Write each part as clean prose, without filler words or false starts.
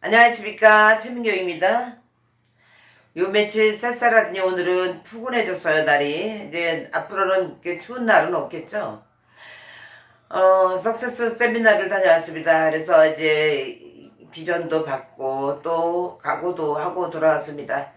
안녕하십니까, 최민경입니다. 요 며칠 쌀쌀하더니 오늘은 푸근해졌어요. 날이 이제 앞으로는 이렇게 추운 날은 없겠죠. 석세스 세미나를 다녀왔습니다. 그래서 이제 비전도 받고 또 각오도 하고 돌아왔습니다.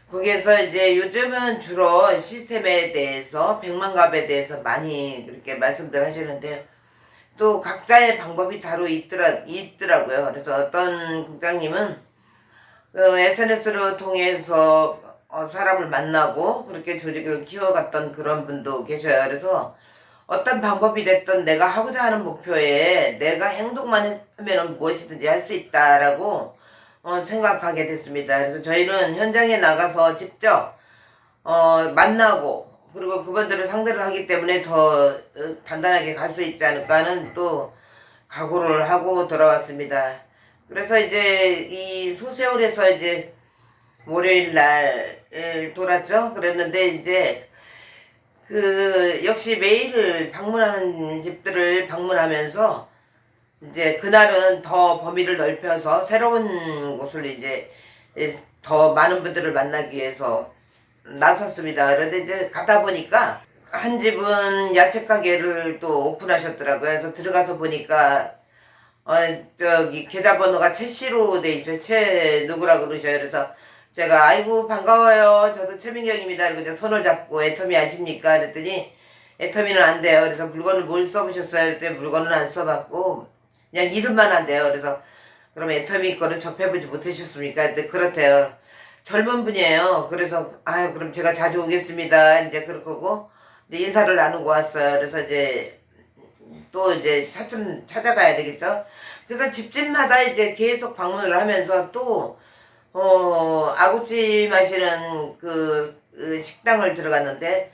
거기에서 이제 요즘은 주로 시스템에 대해서 백만갑에 대해서 많이 그렇게 말씀들 하시는데요. 또 각자의 방법이 다로 있더라고요. 그래서 어떤 국장님은 SNS로 통해서 사람을 만나고 그렇게 조직을 키워갔던 그런 분도 계셔요. 그래서 어떤 방법이 됐든 내가 하고자 하는 목표에 내가 행동만 하면 무엇이든지 할 수 있다라고 생각하게 됐습니다. 그래서 저희는 현장에 나가서 직접 만나고 그리고 그분들을 상대를 하기 때문에 더 단단하게 갈 수 있지 않을까 하는 또 각오를 하고 돌아왔습니다. 그래서 이제 이 소세월에서 이제 월요일 날 돌았죠. 그랬는데 이제 그 역시 매일 방문하는 집들을 방문하면서 이제 그날은 더 범위를 넓혀서 새로운 곳을 이제 더 많은 분들을 만나기 위해서 나섰습니다. 그런데 이제 가다 보니까 한 집은 야채 가게를 또 오픈하셨더라고요. 그래서 들어가서 보니까 저기 계좌번호가 최 씨로 돼 있어요. 최 누구라 그러셔요. 그래서 제가 아이고 반가워요. 저도 최민경입니다. 그리고 이제 손을 잡고 애터미 아십니까? 그랬더니 애터미는 안 돼요. 그래서 물건을 뭘 써보셨어요? 그때 물건은 안 써봤고 그냥 이름만 한대요. 그래서 그럼 애터미 거는 접해보지 못하셨습니까? 근데 그렇대요. 젊은 분이에요. 그래서 아유 그럼 제가 자주 오겠습니다. 이제 그렇고 이제 인사를 나누고 왔어요. 그래서 이제 또 이제 차츰 찾아가야 되겠죠. 그래서 집집마다 이제 계속 방문을 하면서 또 아구찜 하시는 그 식당을 들어갔는데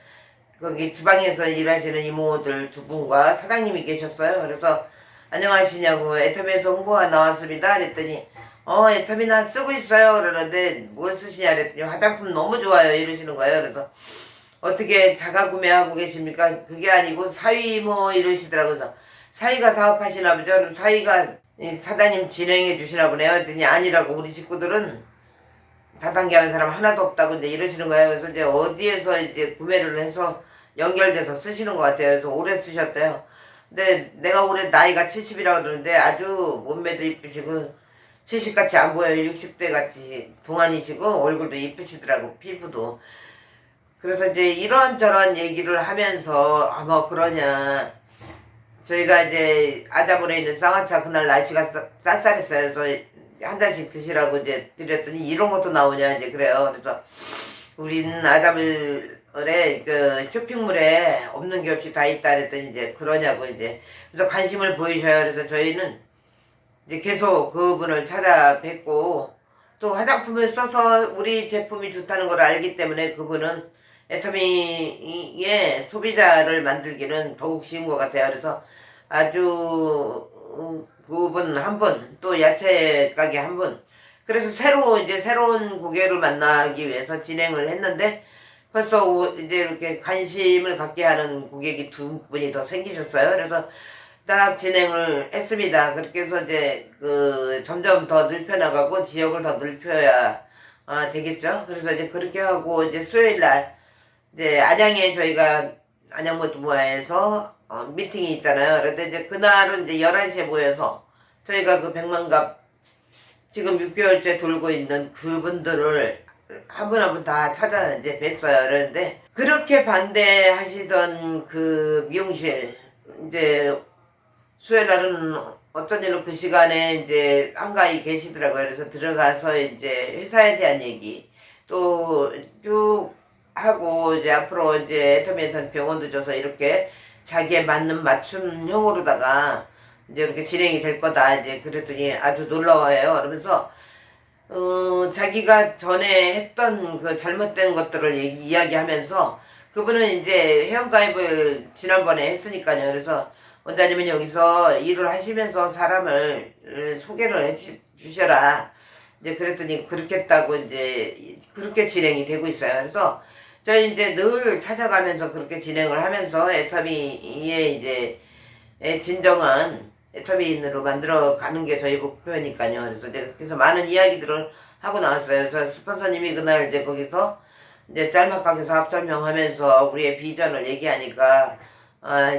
거기 주방에서 일하시는 이모들 두 분과 사장님이 계셨어요. 그래서 안녕하시냐고 애터미에서 홍보가 나왔습니다. 그랬더니 애터미나 쓰고 있어요. 그러는데 뭘 쓰시냐 그랬더니 화장품 너무 좋아요 이러시는 거예요. 그래서 어떻게 자가 구매하고 계십니까? 그게 아니고 사위 뭐 이러시더라고요. 그래서 사위가 사업하시나 보죠. 그럼 사위가 사장님 진행해 주시나 보네요. 그랬더니 아니라고 우리 식구들은 다단계 하는 사람 하나도 없다고 이제 이러시는 거예요. 그래서 이제 어디에서 이제 구매를 해서 연결돼서 쓰시는 것 같아요. 그래서 오래 쓰셨대요. 근데 내가 올해 나이가 70이라고 그러는데 아주 몸매도 이쁘시고 70같이 안 보여요. 60대 같이 동안이시고 얼굴도 이쁘시더라고. 피부도. 그래서 이제 이런저런 얘기를 하면서 뭐 그러냐 저희가 이제 아자본에 있는 쌍화차 그날 날씨가 쌀쌀했어요. 그래서 한 잔씩 드시라고 이제 드렸더니 이런 것도 나오냐 이제 그래요. 그래서 우리는 아자본에 그 쇼핑몰에 없는 게 없이 다 있다 그랬더니 이제 그러냐고 이제 그래서 관심을 보이셔요. 그래서 저희는 이제 계속 그분을 찾아뵙고 또 화장품을 써서 우리 제품이 좋다는 걸 알기 때문에 그분은 애터미의 소비자를 만들기는 더욱 쉬운 것 같아요. 그래서 아주 그분 한 분, 또 야채 가게 한 분. 그래서 새로운 고객을 만나기 위해서 진행을 했는데 벌써 이제 이렇게 관심을 갖게 하는 고객이 두 분이 더 생기셨어요. 그래서 딱 진행을 했습니다. 그렇게 해서 이제 그 점점 더 넓혀나가고 지역을 더 넓혀야 되겠죠. 그래서 이제 그렇게 하고 이제 수요일 날 이제 안양에 저희가 안양모두모아에서 미팅이 있잖아요. 그런데 이제 그날은 이제 11시에 모여서 저희가 그 백만갑 지금 6개월째 돌고 있는 그분들을 한 분 한 분 다 찾아 이제 뵀어요. 그런데 그렇게 반대하시던 그 미용실 이제 수요일 날은 어쩐 일로 그 시간에 이제 한가히 계시더라고요. 그래서 들어가서 이제 회사에 대한 얘기 또 쭉 하고 이제 앞으로 이제 애터미에서는 병원도 줘서 이렇게 자기에 맞는 맞춤형으로다가 이제 이렇게 진행이 될 거다 이제 그랬더니 아주 놀라워해요. 그러면서 자기가 전에 했던 그 잘못된 것들을 이야기하면서 그분은 이제 회원가입을 지난번에 했으니까요. 그래서 원장님은 여기서 일을 하시면서 사람을 소개를 해 주셔라. 이제 그랬더니 그렇겠다고 이제 그렇게 진행이 되고 있어요. 그래서 저희 이제 늘 찾아가면서 그렇게 진행을 하면서 애터미에 이제 진정한 애터미인으로 만들어 가는 게 저희 목표니까요. 그래서 이제 그래서 많은 이야기들을 하고 나왔어요. 그래서 스폰서님이 그날 이제 거기서 이제 짤막하게 사업 설명하면서 우리의 비전을 얘기하니까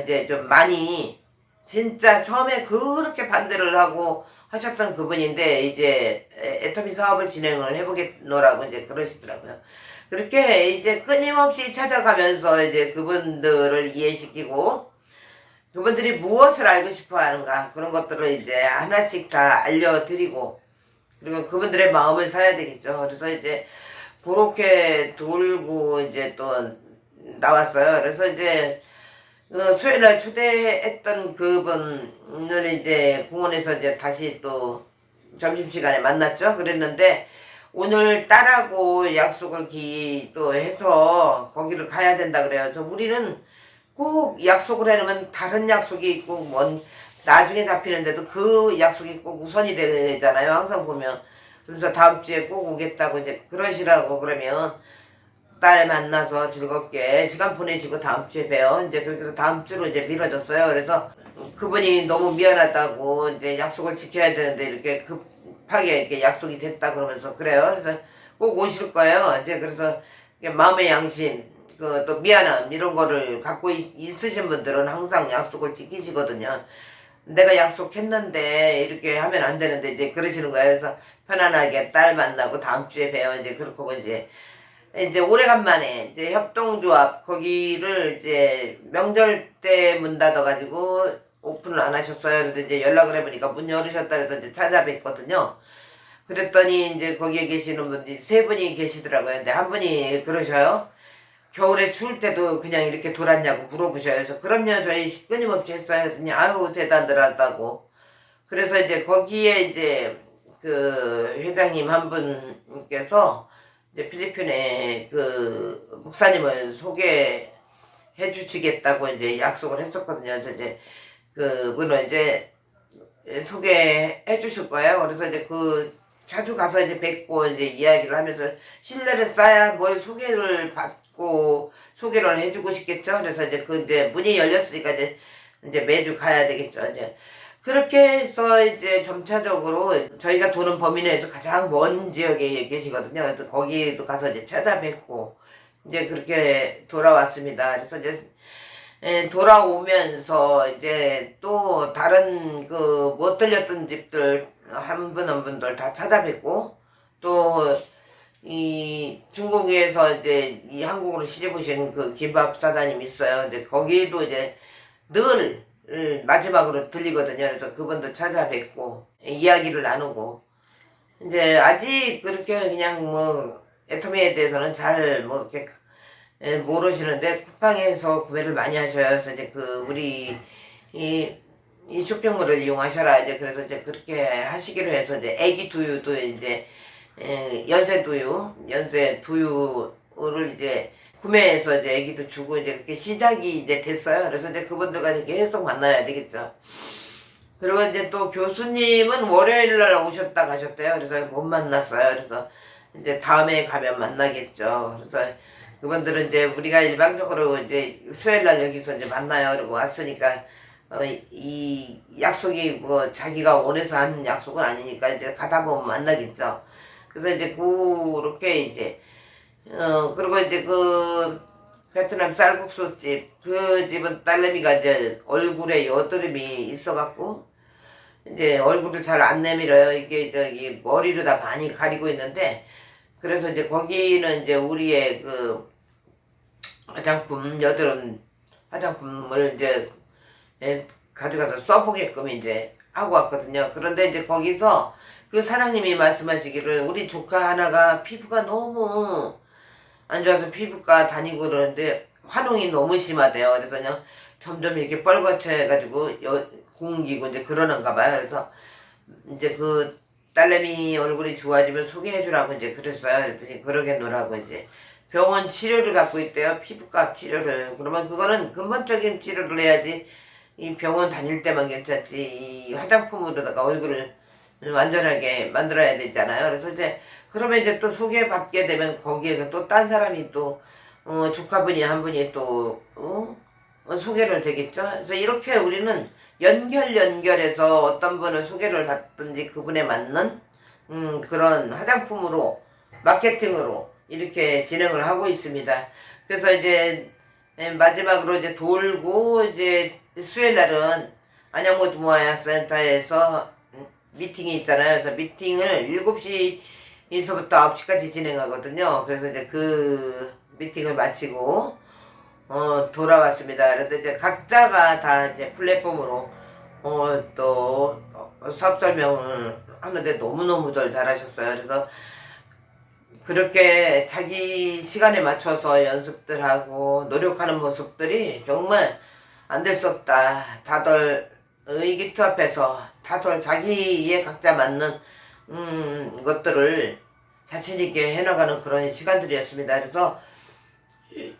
이제 좀 많이 진짜 처음에 그렇게 반대를 하고 하셨던 그분인데 이제 애터미 사업을 진행을 해보겠노라고 이제 그러시더라고요. 그렇게 이제 끊임없이 찾아가면서 이제 그분들을 이해시키고 그분들이 무엇을 알고 싶어 하는가 그런 것들을 이제 하나씩 다 알려드리고 그리고 그분들의 마음을 사야 되겠죠. 그래서 이제 그렇게 돌고 이제 또 나왔어요. 그래서 이제 수요일날 초대했던 그분을 이제 공원에서 이제 다시 또 점심시간에 만났죠. 그랬는데 오늘 딸하고 약속을 또 해서 거기를 가야 된다 그래요. 우리는 꼭 약속을 해놓으면 다른 약속이 있고 뭔 나중에 잡히는데도 그 약속이 꼭 우선이 되잖아요. 항상 보면. 그래서 다음 주에 꼭 오겠다고 이제 그러시라고 그러면 딸 만나서 즐겁게 시간 보내시고 다음 주에 봬요. 이제 그렇게 해서 다음 주로 이제 미뤄졌어요. 그래서 그분이 너무 미안하다고 이제 약속을 지켜야 되는데 이렇게 급하게 이렇게 약속이 됐다 그러면서 그래요. 그래서 꼭 오실 거예요. 이제 그래서 마음의 양심, 또 미안함 이런 거를 갖고 있으신 분들은 항상 약속을 지키시거든요. 내가 약속했는데 이렇게 하면 안 되는데 이제 그러시는 거예요. 그래서 편안하게 딸 만나고 다음 주에 봬요. 이제 그렇고 이제 오래간만에 이제 협동조합 거기를 이제 명절 때 문 닫아가지고 오픈을 안 하셨어요. 그래서 이제 연락을 해보니까 문 열으셨다 해서 이제 찾아뵀거든요. 그랬더니 이제 거기에 계시는 분들이 세 분이 계시더라고요. 근데 한 분이 그러셔요. 겨울에 추울 때도 그냥 이렇게 돌았냐고 물어보셔요. 그래서 그럼요 저희 끊임없이 했어요. 했더니 아유 대단들 하다고. 그래서 이제 거기에 이제 그 회장님 한 분께서 이제 필리핀에 그 목사님을 소개해 주시겠다고 이제 약속을 했었거든요. 그래서 이제 그분을 이제 소개해 주실 거예요. 그래서 이제 자주 가서 이제 뵙고 이제 이야기를 하면서 신뢰를 쌓아야 뭘 소개를 받고 소개를 해주고 싶겠죠. 그래서 이제 문이 열렸으니까 이제 매주 가야 되겠죠. 이제 그렇게 해서 이제 점차적으로 저희가 도는 범위 내에서 가장 먼 지역에 계시거든요. 그래서 거기도 가서 이제 찾아뵙고 이제 그렇게 돌아왔습니다. 그래서 이제 돌아오면서 이제 또 다른 못 들렸던 집들 한 분 한 분들 다 찾아뵙고 또 이 중국에서 이제 이 한국으로 시집 오신 그 김밥 사장님 있어요. 이제 거기도 이제 늘 마지막으로 들리거든요. 그래서 그분도 찾아뵙고 이야기를 나누고 이제 아직 그렇게 그냥 애터미에 대해서는 잘 이렇게 모르시는데 쿠팡에서 구매를 많이 하셔요. 그래서 이제 우리 이 쇼핑몰을 이용하셔라. 이제 그래서 이제 그렇게 하시기로 해서 이제 애기 두유도 이제 연세 두유를 이제 구매해서 이제 애기도 주고 이제 그렇게 시작이 이제 됐어요. 그래서 이제 그분들과 이제 계속 만나야 되겠죠. 그리고 이제 또 교수님은 월요일날 오셨다 가셨대요. 그래서 못 만났어요. 그래서 이제 다음에 가면 만나겠죠. 그래서 그분들은 이제 우리가 일방적으로 이제 수요일날 여기서 이제 만나요. 그러고 왔으니까 이 약속이 자기가 원해서 한 약속은 아니니까 이제 가다 보면 만나겠죠. 그래서 이제 그렇게 이제 그리고 이제 베트남 쌀국수집 그 집은 딸내미가 이제 얼굴에 여드름이 있어갖고 이제 얼굴을 잘 안 내밀어요. 이게 저기 머리를 다 많이 가리고 있는데 그래서 이제 거기는 이제 우리의 화장품 여드름 화장품을 이제 가져가서 써보게끔 이제 하고 왔거든요. 그런데 이제 거기서 그 사장님이 말씀하시기를 우리 조카 하나가 피부가 너무 안 좋아서 피부과 다니고 그러는데 화농이 너무 심하대요. 그래서 그냥 점점 이렇게 뻘겋게 공기고 이제 그러는가 봐요. 그래서 이제 딸내미 얼굴이 좋아지면 소개해주라고 이제 그랬어요. 그랬더니 그러겠노라고 이제 병원 치료를 받고 있대요. 피부과 치료를. 그러면 그거는 근본적인 치료를 해야지 이 병원 다닐 때만 괜찮지 이 화장품으로다가 얼굴을 완전하게 만들어야 되잖아요. 그래서 이제 그러면 이제 또 소개받게 되면 거기에서 또 딴 사람이 또 조카분이 한 분이 또 소개를 되겠죠. 그래서 이렇게 우리는 연결해서 어떤 분을 소개를 받든지 그분에 맞는 그런 화장품으로 마케팅으로 이렇게 진행을 하고 있습니다. 그래서 이제 마지막으로 이제 돌고 이제 수요일 날은 안양모두 모아센터에서 미팅이 있잖아요. 그래서 미팅을 7시서부터 9시까지 진행하거든요. 그래서 이제 그 미팅을 마치고 돌아왔습니다. 그런데 이제 각자가 다 이제 플랫폼으로 또 사업 설명을 하는데 너무너무들 잘하셨어요. 그래서 그렇게 자기 시간에 맞춰서 연습들 하고 노력하는 모습들이 정말 안 될 수 없다. 다들 의기투합해서 다들 자기에 각자 맞는 것들을 자신있게 해나가는 그런 시간들이었습니다. 그래서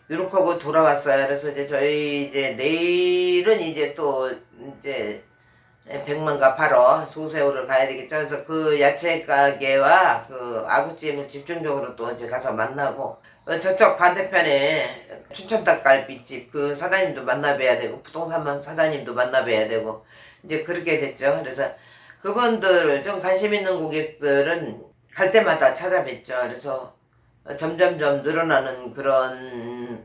이렇게 하고 돌아왔어요. 그래서 이제 저희 이제 내일은 이제 또 이제 백만가 팔어 소새우를 가야 되겠죠. 그래서 그 야채 가게와 그 아구찜을 집중적으로 또 이제 가서 만나고 저쪽 반대편에 춘천닭갈비집 그 사장님도 만나뵈야 되고 부동산 사장님도 만나뵈야 되고 이제 그렇게 됐죠. 그래서 그분들 좀 관심 있는 고객들은 갈 때마다 찾아뵙죠. 그래서 점점점 늘어나는 그런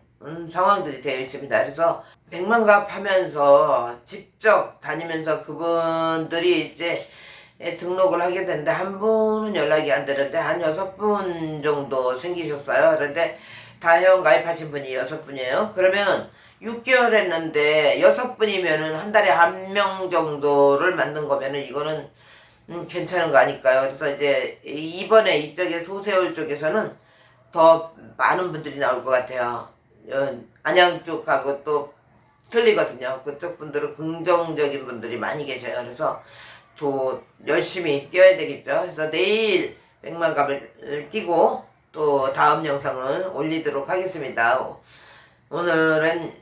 상황들이 되어 있습니다. 그래서 백만갑 하면서 직접 다니면서 그분들이 이제 등록을 하게 됐는데 한 분은 연락이 안 되는데 한 6분 정도 생기셨어요. 그런데 다 회원 가입하신 분이 6분이에요. 그러면 6개월 했는데 6분이면은 한 달에 1명 정도를 만든 거면은 이거는 괜찮은 거 아닐까요? 그래서 이제 이번에 이쪽에 소세울 쪽에서는 더 많은 분들이 나올 것 같아요. 안양 쪽하고 또 틀리거든요. 그쪽 분들은 긍정적인 분들이 많이 계셔요. 그래서 또 열심히 뛰어야 되겠죠. 그래서 내일 백만갑을 뛰고 또 다음 영상을 올리도록 하겠습니다. 오늘은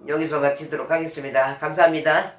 여기서 마치도록 하겠습니다. 감사합니다.